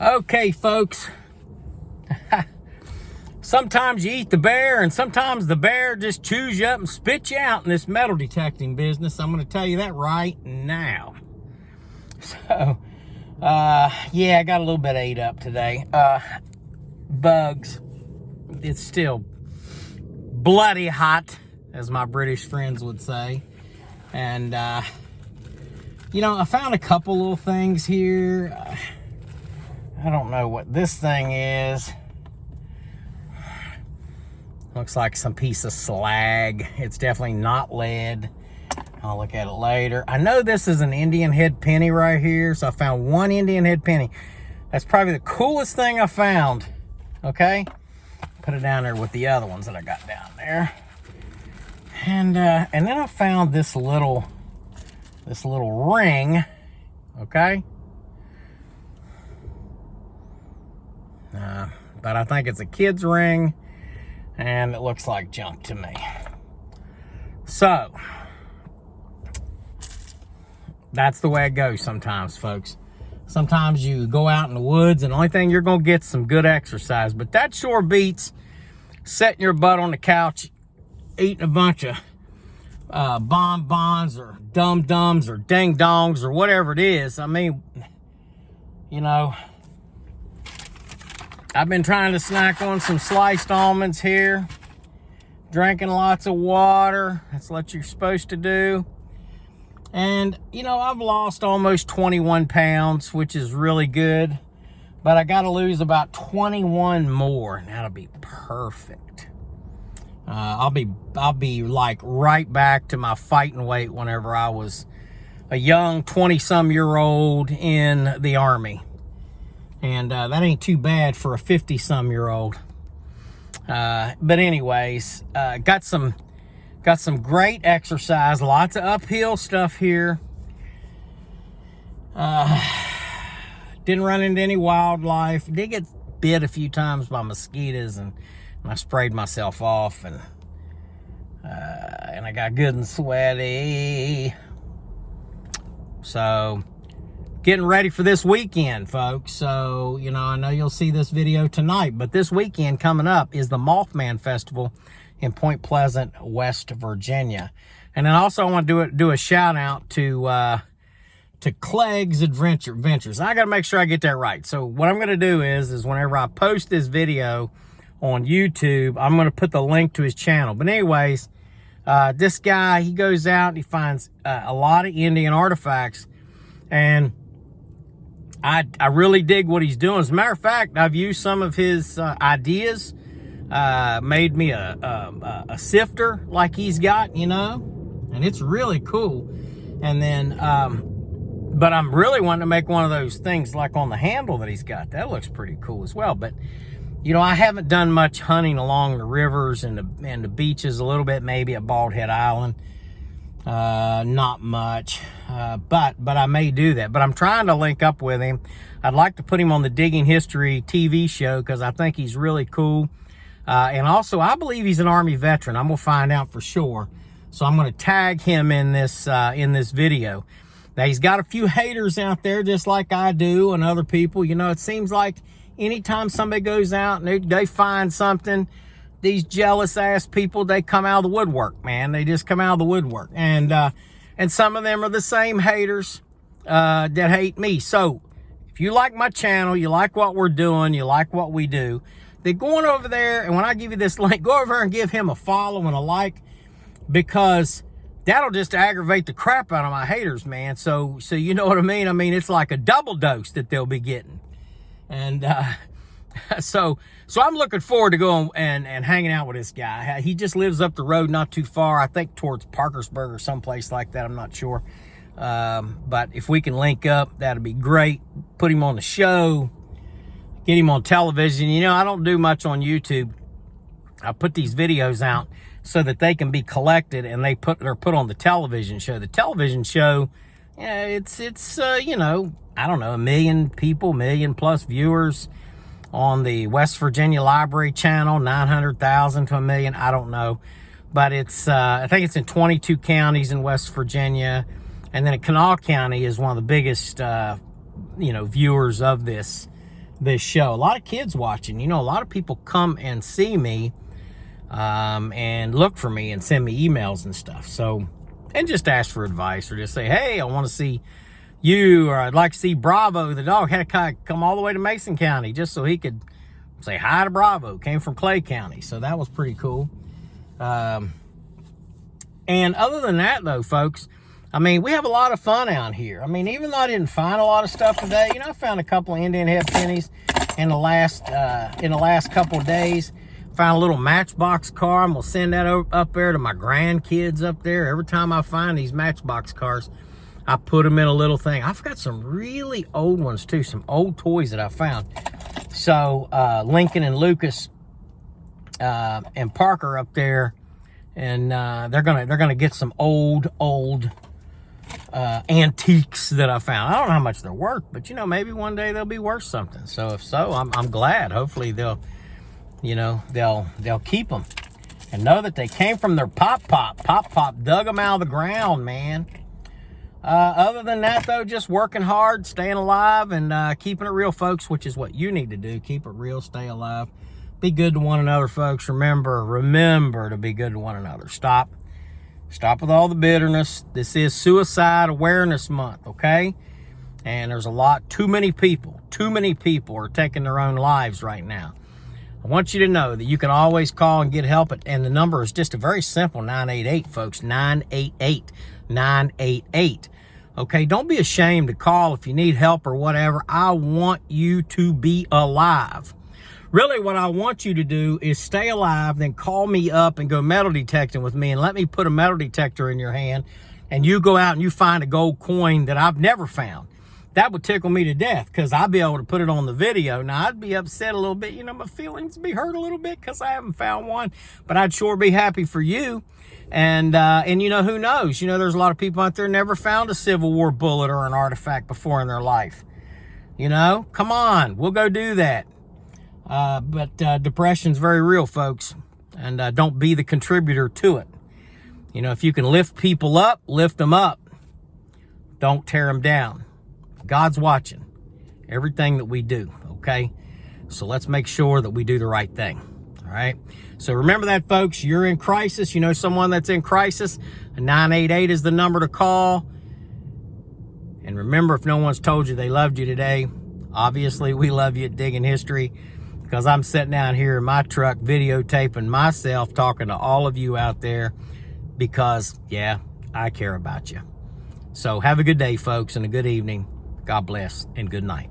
Okay, folks. Sometimes you eat the bear, and sometimes the bear just chews you up and spits you out in this metal detecting business. I'm going to tell you that right now. So, yeah, I got a little bit ate up today. Bugs. It's still bloody hot, as my British friends would say. And, you know, I found a couple little things here. I don't know what this thing is. Looks like some piece of slag. It's definitely not lead. I'll look at it later. I know this is an Indian head penny right here. So I found one Indian head penny. That's probably the coolest thing I found. Okay? Put it down there with the other ones that I got down there. And then I found this little ring. Okay? But I think it's a kid's ring. And it looks like junk to me. So, that's the way it goes sometimes, folks. Sometimes you go out in the woods and the only thing you're going to get is some good exercise. But that sure beats setting your butt on the couch, eating a bunch of bonbons or dum-dums or ding-dongs or whatever it is. I mean, you know, I've been trying to snack on some sliced almonds here. Drinking lots of water. That's what you're supposed to do. And, you know, I've lost almost 21 pounds, which is really good. But I got to lose about 21 more. And that'll be perfect. I'll be like right back to my fighting weight whenever I was a young 20-some-year-old in the Army. And that ain't too bad for a 50-some-year-old. But anyways, got some great exercise. Lots of uphill stuff here. Didn't run into any wildlife. Did get bit a few times by mosquitoes, and I sprayed myself off, and I got good and sweaty. So, getting ready for this weekend, folks. So, you know, I know you'll see this video tonight, but this weekend coming up is the Mothman Festival in Point Pleasant, West Virginia. And then also I want to do a shout out to Clegg's Adventures. I got to make sure I get that right. So what I'm going to do is whenever I post this video on YouTube, I'm going to put the link to his channel. But anyways, this guy, he goes out and he finds a lot of Indian artifacts, and I really dig what he's doing. As a matter of fact, I've used some of his ideas. Made me a sifter like he's got, you know, and it's really cool. And then, but I'm really wanting to make one of those things like on the handle that he's got. That looks pretty cool as well. But, you know, I haven't done much hunting along the rivers and the beaches, a little bit maybe at Bald Head Island. Not much, but I may do that. But I'm trying to link up with him. I'd like to put him on the Digging History TV show because I think he's really cool. And also, I believe he's an Army veteran. I'm going to find out for sure. So I'm going to tag him in this video. Now, he's got a few haters out there just like I do and other people. You know, it seems like anytime somebody goes out and they find something, these jealous-ass people, they come out of the woodwork, man. They just come out of the woodwork. And some of them are the same haters that hate me. So, if you like my channel, you like what we're doing, you like what we do, then go on over there, and when I give you this link, go over there and give him a follow and a like, because that'll just aggravate the crap out of my haters, man. So you know what I mean? I mean, it's like a double dose that they'll be getting. And so I'm looking forward to going and hanging out with this guy. He just lives up the road, not too far, I think towards Parkersburg or someplace like that. I'm not sure. But if we can link up, that'd be great. Put him on the show. Get him on television. You know, I don't do much on YouTube. I put these videos out so that they can be collected and they're put on the television show. The television show, yeah, it's you know, I don't know, 1 million people, 1 million plus viewers on the West Virginia Library Channel, 900,000 to 1 million, I don't know. But it's, I think it's in 22 counties in West Virginia. And then Kanawha County is one of the biggest, you know, viewers of this this show. A lot of kids watching. You know, a lot of people come and see me and look for me and send me emails and stuff. So, and just ask for advice or just say, hey, I want to see you, or I'd like to see Bravo. The dog had to come all the way to Mason County just so he could say hi to Bravo. Came from Clay County. So that was pretty cool. And other than that, though, folks, I mean, we have a lot of fun out here. I mean, even though I didn't find a lot of stuff today, you know, I found a couple of Indian head pennies in the last couple of days. Found a little Matchbox car. I'm gonna send that up there to my grandkids up there. Every time I find these Matchbox cars, I put them in a little thing. I've got some really old ones too, some old toys that I found. So Lincoln and Lucas and Parker up there, and they're gonna get some old antiques that I found. I don't know how much they're worth, but you know, maybe one day they'll be worth something. So if so, I'm glad. Hopefully they'll keep them and know that they came from their Pop dug them out of the ground, man. Other than that, though, just working hard, staying alive, and keeping it real, folks, which is what you need to do. Keep it real, stay alive, be good to one another, folks. Remember to be good to one another. Stop with all the bitterness. This is Suicide Awareness Month, okay? And there's too many people are taking their own lives right now. I want you to know that you can always call and get help, and the number is just a very simple 988, folks. 988. Okay, don't be ashamed to call if you need help or whatever. I want you to be alive. Really, what I want you to do is stay alive, then call me up and go metal detecting with me, and let me put a metal detector in your hand, and you go out and you find a gold coin that I've never found. That would tickle me to death, because I'd be able to put it on the video. Now, I'd be upset a little bit. You know, my feelings would be hurt a little bit because I haven't found one. But I'd sure be happy for you. And you know, who knows? You know, there's a lot of people out there never found a Civil War bullet or an artifact before in their life. You know, come on. We'll go do that. But depression's very real, folks. And don't be the contributor to it. You know, if you can lift people up, lift them up. Don't tear them down. God's watching everything that we do, okay? So let's make sure that we do the right thing, all right? So remember that, folks. You're in crisis. You know someone that's in crisis. 988 is the number to call. And remember, if no one's told you they loved you today, obviously we love you at Digging History, because I'm sitting down here in my truck videotaping myself talking to all of you out there because, yeah, I care about you. So have a good day, folks, and a good evening. God bless and good night.